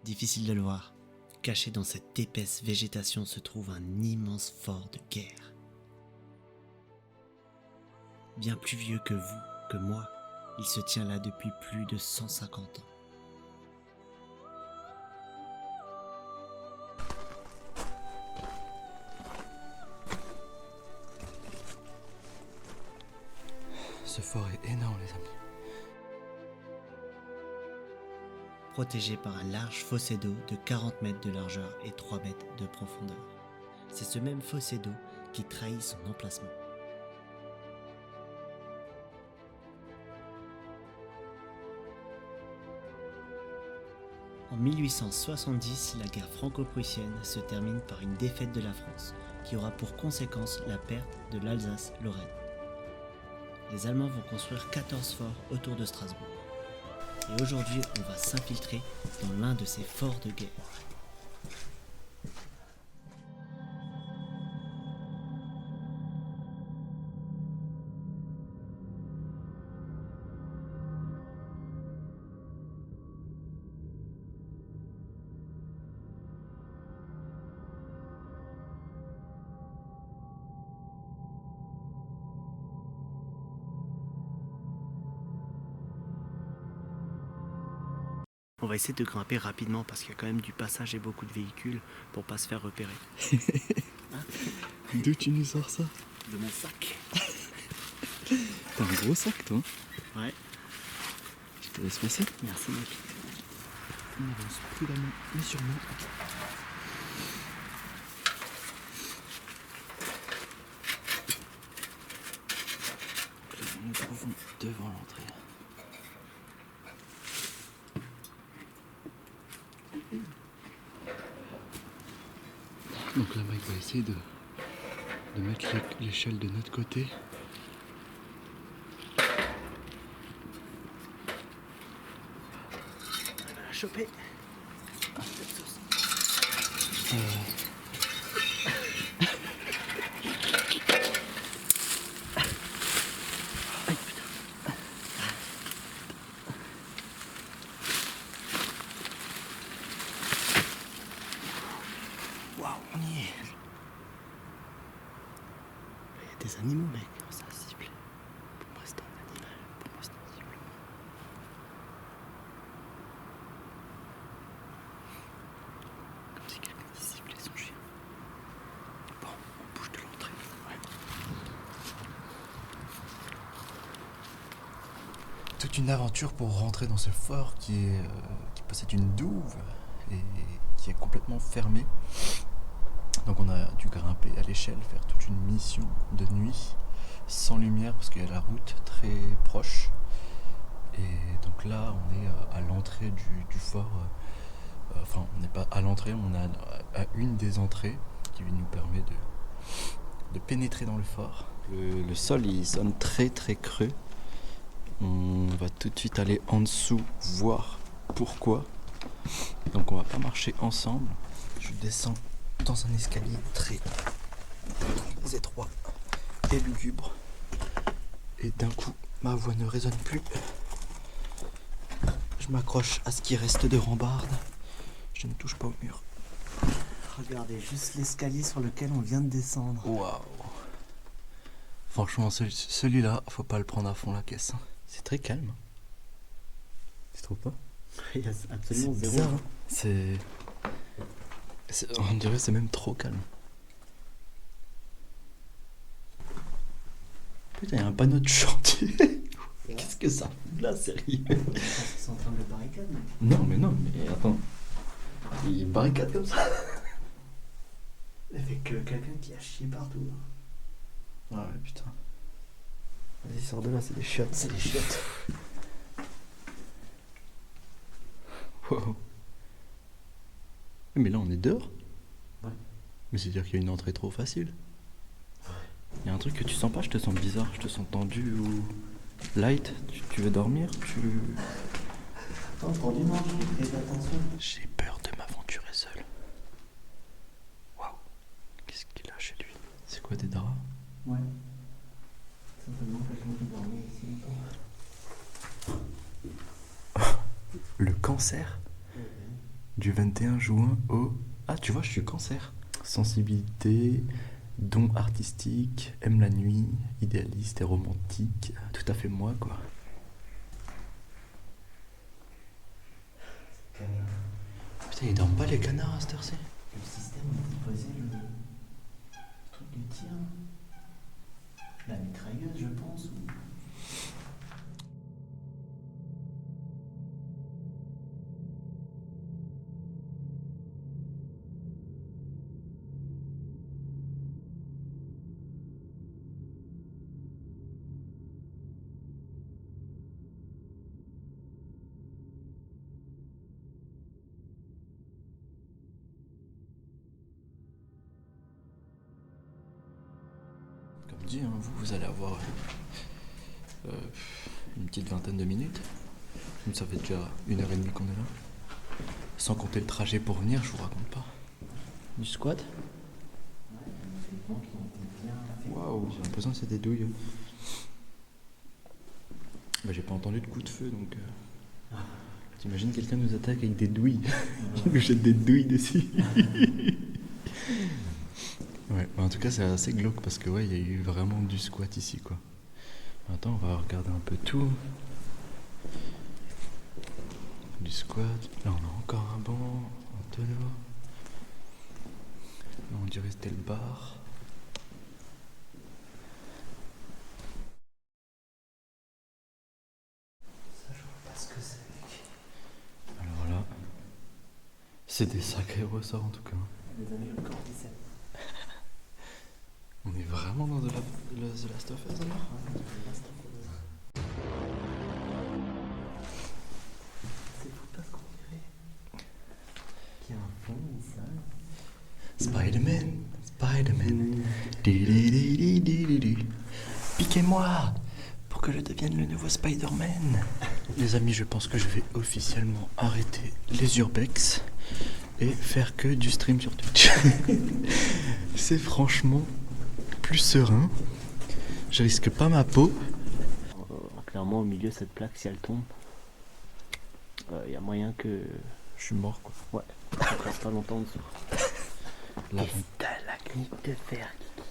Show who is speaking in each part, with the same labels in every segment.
Speaker 1: Difficile de le voir. Caché dans cette épaisse végétation se trouve un immense fort de guerre. Bien plus vieux que vous, que moi, il se tient là depuis plus de 150 ans.
Speaker 2: Ce fort est énorme, les amis.
Speaker 1: Protégé par un large fossé d'eau de 40 mètres de largeur et 3 mètres de profondeur. C'est ce même fossé d'eau qui trahit son emplacement. En 1870, la guerre franco-prussienne se termine par une défaite de la France, qui aura pour conséquence la perte de l'Alsace-Lorraine. Les Allemands vont construire 14 forts autour de Strasbourg. Et aujourd'hui, on va s'infiltrer dans l'un de ces forts de guerre. On va essayer de grimper rapidement parce qu'il y a quand même du passage et beaucoup de véhicules pour pas se faire repérer.
Speaker 2: D'où tu nous sors ça?
Speaker 1: De mon sac.
Speaker 2: T'as un gros sac, toi?
Speaker 1: Ouais,
Speaker 2: Je te laisse passer.
Speaker 1: merci mec.
Speaker 2: On avance prudemment, mais sûrement. Donc là, nous nous trouvons devant l'entrée. Donc là, Mike va essayer de mettre l'échelle de notre côté.
Speaker 1: On va la choper. Waouh, on y est. Il y a des animaux, mec.
Speaker 2: Ça cible. Pour moi, c'est un animal. Pour moi, c'est un cible. Comme si quelqu'un ciblait son chien. Bon, on bouge de l'entrée. Ouais. Toute une aventure pour rentrer dans ce fort qui possède une douve et qui est complètement fermée. Donc on a dû grimper à l'échelle, faire toute une mission de nuit, sans lumière parce qu'il y a la route très proche. Et donc là on est à l'entrée du fort, enfin on n'est pas à l'entrée, on est à une des entrées qui nous permet de pénétrer dans le fort. Le sol il sonne très très creux. On va tout de suite aller en dessous voir pourquoi. Donc on va pas marcher ensemble. Je descends dans un escalier très étroit et lugubre. Et d'un coup, ma voix ne résonne plus. Je m'accroche à ce qui reste de rambarde. Je ne touche pas au mur.
Speaker 1: Regardez juste l'escalier sur lequel on vient de descendre.
Speaker 2: Waouh! Franchement, celui-là, faut pas le prendre à fond la caisse. C'est très calme. Tu trouves pas?
Speaker 1: Il y a absolument
Speaker 2: C'est
Speaker 1: zéro.
Speaker 2: bizarre, hein. On dirait que c'est même trop calme. Putain, il y a un panneau de chantier. Qu'est-ce que ça fout là, sérieux?
Speaker 1: Ils sont en train de barricade.
Speaker 2: Non, mais attends. Il y a une barricade comme ça.
Speaker 1: Avec quelqu'un qui a chié partout.
Speaker 2: Ah ouais, putain. Vas-y, sors de là, c'est des chiottes.
Speaker 1: C'est des chiottes.
Speaker 2: Wow. Mais là, on est dehors.
Speaker 1: Ouais.
Speaker 2: Mais c'est-à-dire qu'il y a une entrée trop facile. Il y a un truc que tu sens pas, je te sens bizarre, je te sens tendu ou light. Tu veux dormir?
Speaker 1: Attends, pour dimanche, fais attention.
Speaker 2: J'ai peur de m'aventurer seul. Waouh. Qu'est-ce qu'il a chez lui? C'est quoi, des draps?
Speaker 1: Ouais. Certainement quelqu'un qui dormait ici longtemps.
Speaker 2: Le cancer? Du 21 juin au... Ah, tu vois, je suis cancer. Sensibilité, don artistique, aime la nuit, idéaliste et romantique. Tout à fait moi, quoi. Putain, ils dorment pas les canards à cette heure-ci.
Speaker 1: Le système est posé le truc de tir. La mitrailleuse, je pense.
Speaker 2: Comme dit, hein, vous allez avoir une petite vingtaine de minutes. Nous, ça fait déjà 1h30 qu'on est là. Sans compter le trajet pour venir, je vous raconte pas. Du squat? Waouh, j'ai l'impression que c'est des douilles. Bah, j'ai pas entendu de coup de feu donc. T'imagines quelqu'un nous attaque avec des douilles? Il nous jette des douilles dessus. Ouais, bah en tout cas c'est assez glauque parce que ouais, il y a eu vraiment du squat ici quoi. Attends, on va regarder un peu tout. Du squat. Là on a encore un banc, un tonneau. Là on dirait que c'était le bar.
Speaker 1: Ça, je vois pas ce que c'est.
Speaker 2: Alors là, c'est des sacrés ressorts en tout cas.
Speaker 1: Les amis, le cordyceps.
Speaker 2: On est vraiment dans The Last of Us alors?
Speaker 1: C'est fou parce qu'on dirait qu'il y a un fond, une salle.
Speaker 2: Spider-Man, Spider-Man. Di-di-di-di-di-di. Piquez-moi pour que je devienne le nouveau Spider-Man. Les amis, je pense que je vais officiellement arrêter les urbex et faire que du stream sur Twitch. C'est franchement plus serein. Je risque pas ma peau.
Speaker 1: Clairement, au milieu, cette plaque, si elle tombe, il y a moyen que
Speaker 2: Je suis mort quoi.
Speaker 1: ouais, ça reste pas longtemps en dessous.
Speaker 2: Là,
Speaker 1: Stalagmite de fer, Kiki.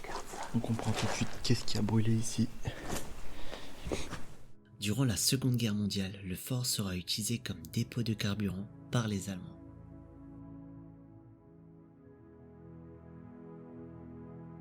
Speaker 1: Regarde ça.
Speaker 2: on comprend tout de suite qu'est-ce qui a brûlé ici.
Speaker 1: Durant la Seconde Guerre mondiale, le fort sera utilisé comme dépôt de carburant par les Allemands.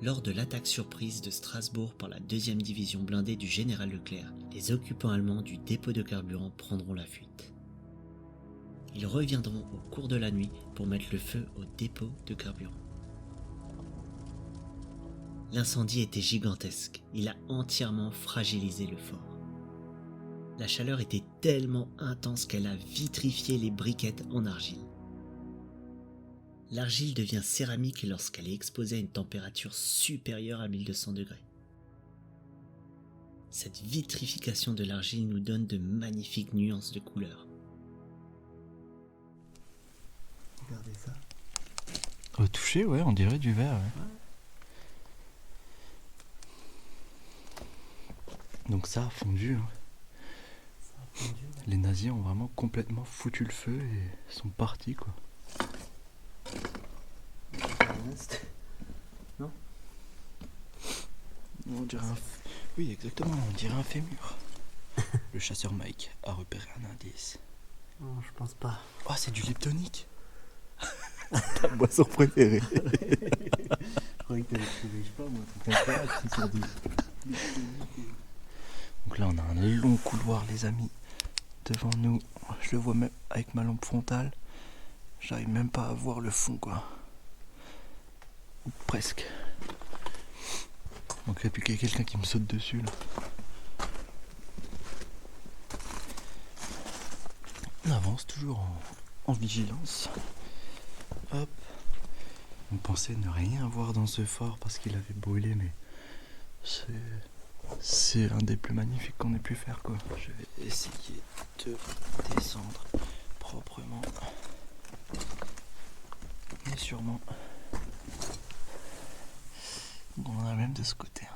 Speaker 1: Lors de l'attaque surprise de Strasbourg par la 2e division blindée du général Leclerc, les occupants allemands du dépôt de carburant prendront la fuite. Ils reviendront au cours de la nuit pour mettre le feu au dépôt de carburant. L'incendie était gigantesque, il a entièrement fragilisé le fort. La chaleur était tellement intense qu'elle a vitrifié les briquettes en argile. L'argile devient céramique lorsqu'elle est exposée à une température supérieure à 1200 degrés. Cette vitrification de l'argile nous donne de magnifiques nuances de couleurs. Regardez ça.
Speaker 2: Au toucher, ouais, on dirait du verre. Ouais. Donc ça a fondu. Hein.
Speaker 1: Ça a fondu, ouais.
Speaker 2: Les nazis ont vraiment complètement foutu le feu et sont partis quoi.
Speaker 1: Non.
Speaker 2: On dirait un... Oui, exactement, on dirait un fémur. Le chasseur Mike a repéré un indice.
Speaker 1: Non, je pense pas.
Speaker 2: Oh, c'est du Liptonique. Ta boisson préférée.
Speaker 1: Je croyais que t'allais trouver, je sais pas moi, tout un qui sur des...
Speaker 2: Donc là, on a un long couloir, les amis. Devant nous, je le vois même avec ma lampe frontale. J'arrive même pas à voir le fond, quoi. Ou presque. Il manquerait plus qu'il y ait quelqu'un qui me saute dessus, là. On avance toujours en vigilance. Hop. On pensait ne rien voir dans ce fort parce qu'il avait brûlé, mais c'est un des plus magnifiques qu'on ait pu faire, quoi. Je vais essayer de descendre proprement. Mais sûrement. On en a même de ce côté.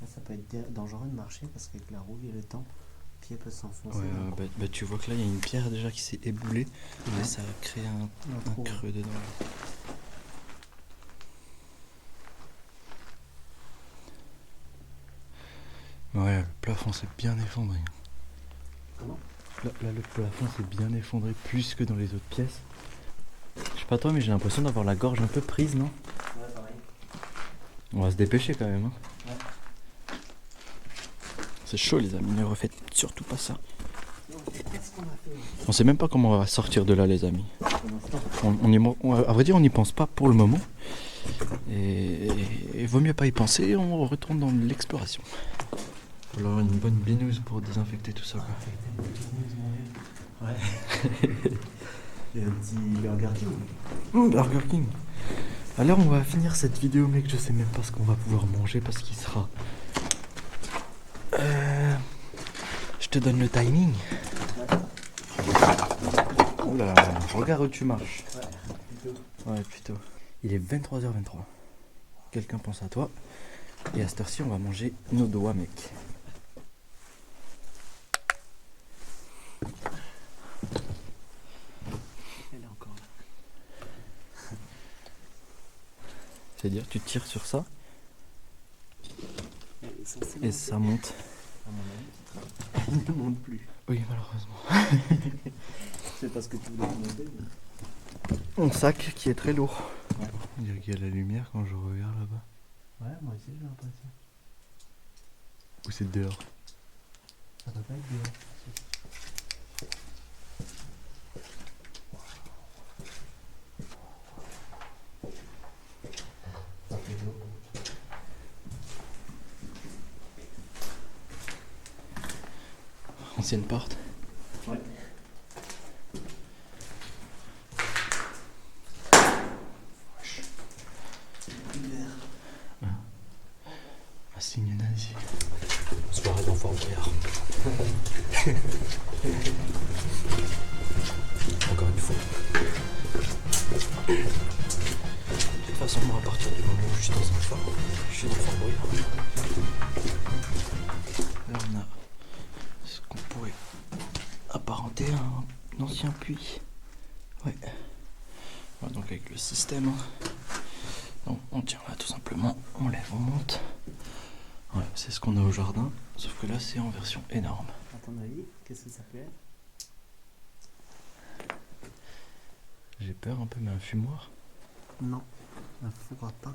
Speaker 1: Là, ça peut être dangereux de marcher parce qu'avec la rouille et le temps, pied peut s'enfoncer.
Speaker 2: Ouais, bah, tu vois que là il y a une pierre déjà qui s'est éboulée et ça a créé un creux dedans. Ouais, le plafond s'est bien effondré.
Speaker 1: Comment?
Speaker 2: Là, le plafond s'est bien effondré plus que dans les autres pièces. Je sais pas toi, mais j'ai l'impression d'avoir la gorge un peu prise, non?
Speaker 1: Ouais, pareil.
Speaker 2: On va se dépêcher quand même. Hein.
Speaker 1: Ouais.
Speaker 2: C'est chaud les amis, ne refaites surtout pas ça.
Speaker 1: Qu'est-ce qu'on a fait?
Speaker 2: On sait même pas comment on va sortir de là les amis. À vrai dire on n'y pense pas pour le moment. Et vaut mieux pas y penser, on retourne dans l'exploration. Alors une bonne binouse pour désinfecter tout ça. Quoi.
Speaker 1: Ouais. Et un petit Burger King.
Speaker 2: Burger King. Alors on va finir cette vidéo mec, je sais même pas ce qu'on va pouvoir manger parce qu'il sera... Je te donne le timing. Oh là, regarde où tu marches. Ouais, plutôt. Il est 23h23. Quelqu'un pense à toi. Et à cette heure-ci, on va manger nos doigts, mec.
Speaker 1: Elle est encore là.
Speaker 2: C'est-à-dire, tu tires sur ça et ça monte.
Speaker 1: À mon avis, il ne monte plus.
Speaker 2: Oui, malheureusement.
Speaker 1: C'est parce que tu voulais monter. Mais...
Speaker 2: Mon sac qui est très lourd.
Speaker 1: Ouais.
Speaker 2: Il dirait qu'il y a la lumière quand je regarde là-bas.
Speaker 1: Ouais, moi aussi j'ai l'impression.
Speaker 2: Ou c'est dehors?
Speaker 1: Ça peut pas être dehors.
Speaker 2: Ancienne porte.
Speaker 1: Ouais.
Speaker 2: Un signe nazi. Soirée dans Fort Boyard. Encore une fois. De toute façon, moi, à partir du moment où je suis dans un fort, je suis dans Fort Boyard. Là, on a ce qu'on pourrait apparenter à un ancien puits. Ouais. Voilà, donc avec le système. Donc, on tient là tout simplement, on lève, on monte. Ouais, c'est ce qu'on a au jardin, sauf que là c'est en version énorme.
Speaker 1: À ton avis, qu'est-ce que ça peut être?
Speaker 2: J'ai peur un peu, mais un fumoir.
Speaker 1: Non, un four à pain.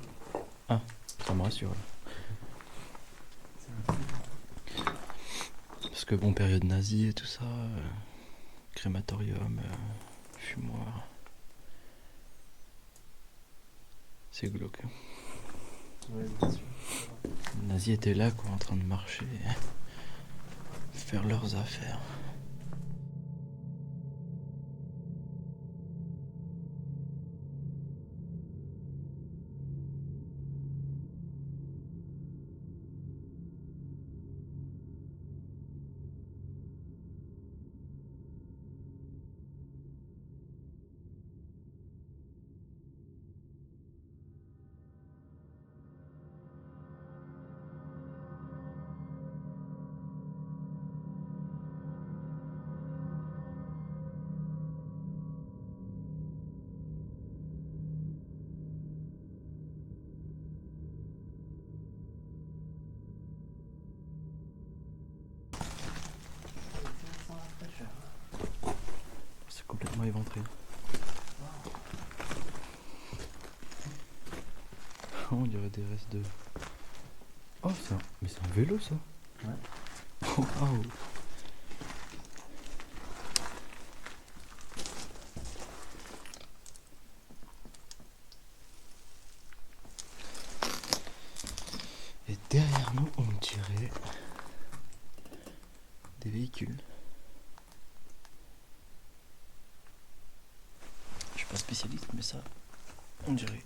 Speaker 2: Ah, ça me rassure. Là.
Speaker 1: C'est un four à pain.
Speaker 2: Parce que bon, période nazie et tout ça, crématorium, fumoir. C'est glauque.
Speaker 1: Ouais, bien sûr.
Speaker 2: Les nazis étaient là, quoi, en train de marcher, faire leurs affaires. C'est complètement éventré. On dirait des restes de... Oh, mais c'est un vélo, ça.
Speaker 1: Ouais.
Speaker 2: Oh, waouh. Et derrière nous, on dirait des véhicules. Je suis pas spécialiste, mais ça, on dirait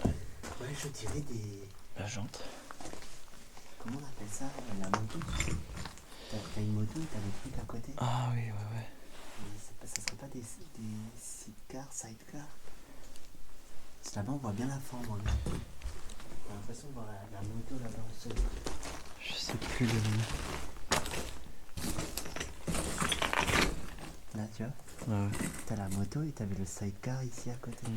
Speaker 1: Ouais, je dirais des...
Speaker 2: la jante.
Speaker 1: Comment on appelle ça? La moto. T'as une moto et t'as des trucs à côté.
Speaker 2: Ah oui, ouais.
Speaker 1: Mais ça serait pas des sidecars? Là-bas, on voit bien la forme, regarde. J'ai l'impression de voir la moto là-bas au sol.
Speaker 2: Je sais plus le nom.
Speaker 1: tu vois.
Speaker 2: Ouais.
Speaker 1: T'as la moto et t'avais le sidecar ici à côté.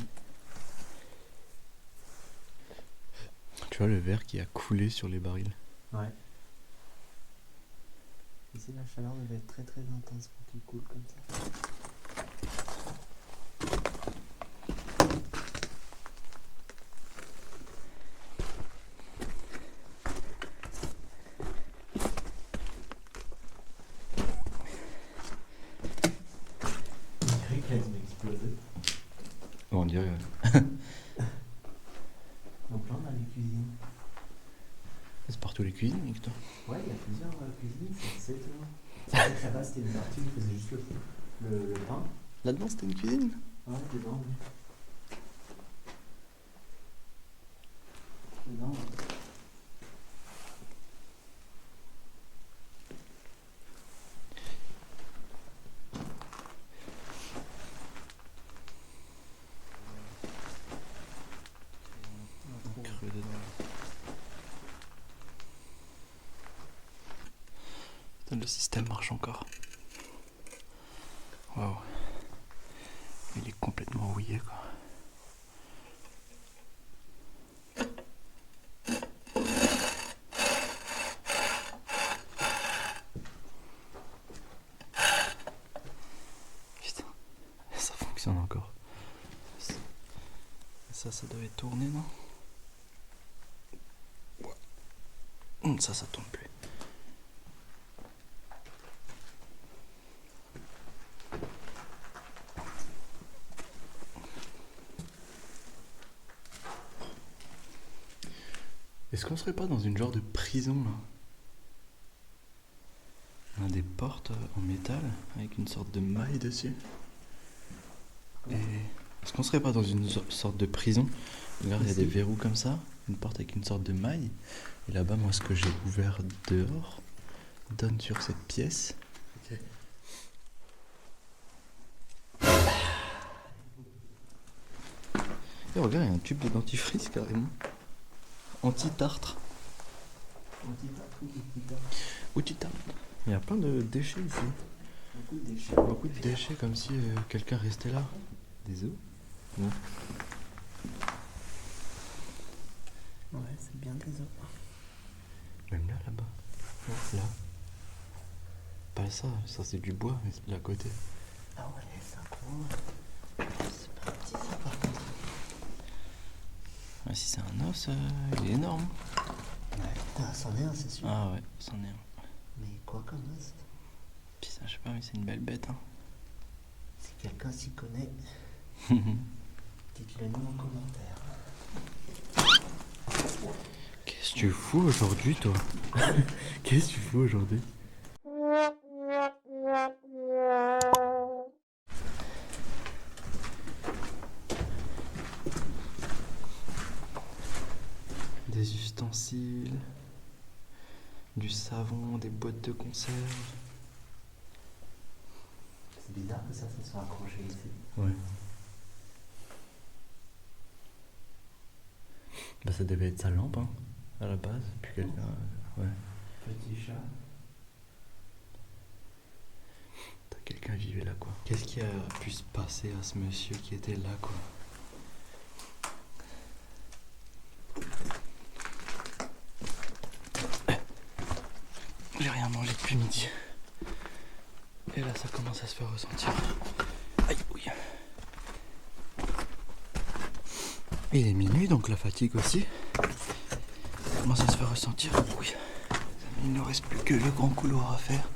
Speaker 2: Tu vois le verre qui a coulé sur les barils.
Speaker 1: Ouais. Ici, la chaleur devait être très très intense pour qu'il coule comme ça. On dirait qu'elle va exploser.
Speaker 2: On dirait.
Speaker 1: Donc là, on a les cuisines.
Speaker 2: C'est partout les cuisines, avec toi.
Speaker 1: Ouais, il y a plusieurs cuisines, c'est étonnant. C'est vrai que là-bas, c'était une partie où ils faisaient juste le pain.
Speaker 2: Là-dedans, c'était une cuisine.
Speaker 1: Ouais, dedans, oui. Dedans, ouais.
Speaker 2: Creux dedans. Putain, le système marche encore. Waouh. Il est complètement rouillé, quoi. Putain, ça fonctionne encore. Ça devait tourner, non? Ouais. Ça tourne plus. Est-ce qu'on serait pas dans une genre de prison là? On a des portes en métal avec une sorte de maille dessus. Et est-ce qu'on serait pas dans une sorte de prison? Regarde, il y a des verrous comme ça, une porte avec une sorte de maille. Et là-bas, moi, ce que j'ai ouvert dehors donne sur cette pièce. Ok. Et regarde, il y a un tube de dentifrice carrément. Anti-tartre. Anti-tartre. Il y a plein de déchets ici.
Speaker 1: Beaucoup de déchets.
Speaker 2: Beaucoup de déchets comme si quelqu'un restait là. Des os? Non.
Speaker 1: Ouais, c'est bien des os.
Speaker 2: Même là-bas. Là. Pas ça c'est du bois, mais c'est de l'à côté.
Speaker 1: Ah ouais, c'est un gros. C'est pas petit ça par contre.
Speaker 2: Ah, si c'est un os, il est énorme.
Speaker 1: Ouais, c'en est un, c'est sûr.
Speaker 2: Ah ouais, c'en est un.
Speaker 1: Mais quoi comme os?
Speaker 2: Putain, je sais pas, mais c'est une belle bête, hein.
Speaker 1: Si quelqu'un s'y connaît, dites-le nous en commentaire.
Speaker 2: Qu'est-ce que tu fous aujourd'hui, toi? Qu'est-ce que tu fous aujourd'hui? Des ustensiles, du savon, des boîtes de conserve.
Speaker 1: C'est bizarre que ça se soit accroché ici.
Speaker 2: Ouais. Bah ça devait être sa lampe, hein, à la base. Puis quelqu'un... ouais.
Speaker 1: Petit chat.
Speaker 2: Quelqu'un vivait là, quoi. Qu'est-ce qui a pu se passer à ce monsieur qui était là, quoi? J'ai rien mangé depuis midi. Et là, ça commence à se faire ressentir. Aïe, oui. Il est minuit, donc la fatigue aussi. Ça commence à se faire ressentir. Oui. Il ne reste plus que le grand couloir à faire.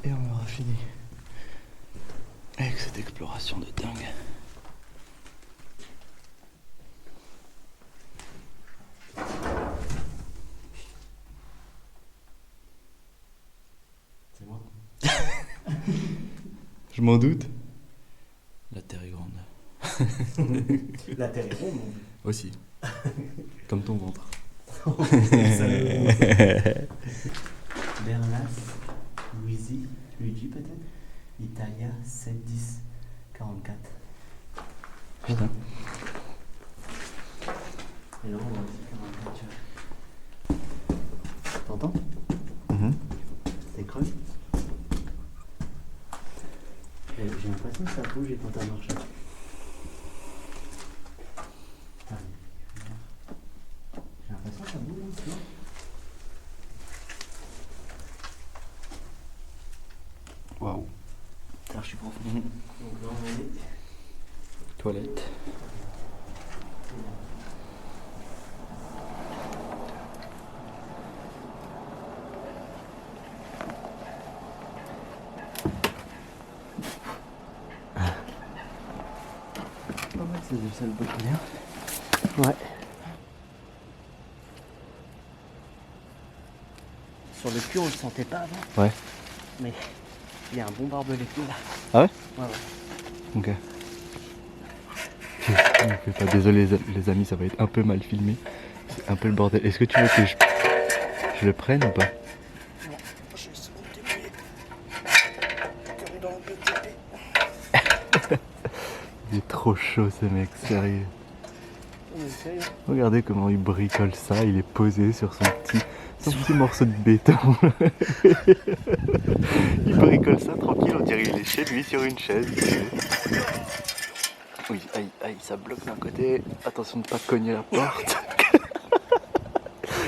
Speaker 2: Et on aura fini. Avec cette exploration de dingue.
Speaker 1: C'est moi.
Speaker 2: Je m'en doute. La terre est grande.
Speaker 1: La terre est ronde.
Speaker 2: Aussi. Comme ton ventre.
Speaker 1: Bernas, Luigi peut-être, Italia 710 44.
Speaker 2: Putain.
Speaker 1: Et là on voit aussi 44, tu vois. T'entends? C'est creux. J'ai l'impression que ça bouge quand t'as marché. J'ai l'impression que ça bouge un peu.
Speaker 2: Waouh.
Speaker 1: Alors je suis profond. Donc là on est.
Speaker 2: Toilette.
Speaker 1: Pas mal ces aisselles botanières. Ouais. Sur le cul on le sentait pas avant.
Speaker 2: Ouais.
Speaker 1: Mais il y a un bon barbelé clou là.
Speaker 2: Ah ouais?
Speaker 1: Ouais ouais.
Speaker 2: Ok. Ne fais pas, désolé les amis, ça va être un peu mal filmé. C'est un peu le bordel. Est-ce que tu veux que je le prenne ou pas?
Speaker 1: Non, je vais essayer de me débrouiller. Comme dans le BTP.
Speaker 2: Il est trop chaud ce mec, sérieux.
Speaker 1: On essaye.
Speaker 2: Regardez comment il bricole ça, il est posé sur son petit morceau de béton. Il bricole ça tranquille, on dirait qu'il est chez lui sur une chaise. Oui, aïe, aïe, ça bloque d'un côté. Attention de ne pas cogner la porte.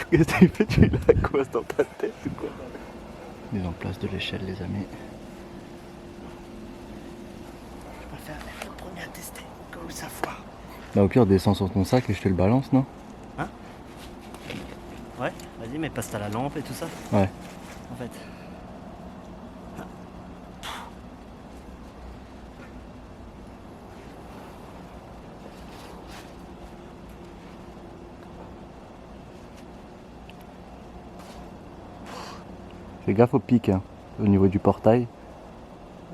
Speaker 2: Qu'est-ce que tu fais? Tu la coinces dans ta tête ou quoi? Mise en place de l'échelle, les amis.
Speaker 1: Je préfère être le premier à tester au cas où ça foire.
Speaker 2: Bah au pire, descends sur ton sac et je te le balance, non?
Speaker 1: Hein? Ouais, vas-y, mais passe à la lampe et tout ça.
Speaker 2: Ouais.
Speaker 1: En fait.
Speaker 2: Fais gaffe au pic, hein, au niveau du portail.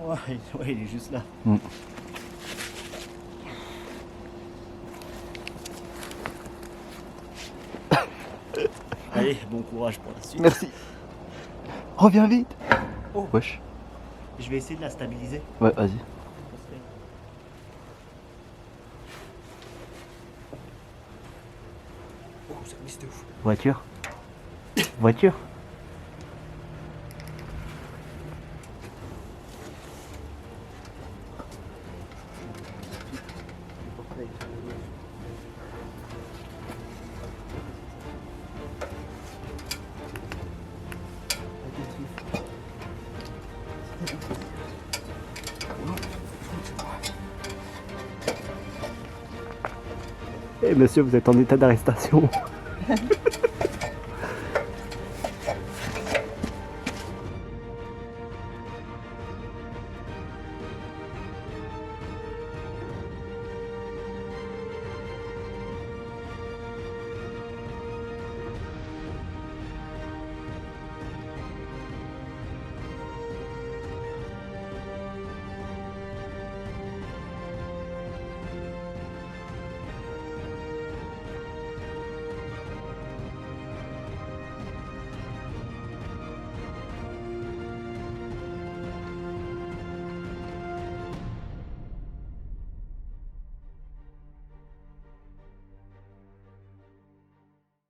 Speaker 1: Ouais, il est juste là. Allez, bon courage pour la suite.
Speaker 2: Merci. Reviens vite.
Speaker 1: Oh.
Speaker 2: Wesh.
Speaker 1: Je vais essayer de la stabiliser.
Speaker 2: Ouais, vas-y.
Speaker 1: Oh, ça glisse de ouf.
Speaker 2: Voiture. Voiture. Eh monsieur, vous êtes en état d'arrestation.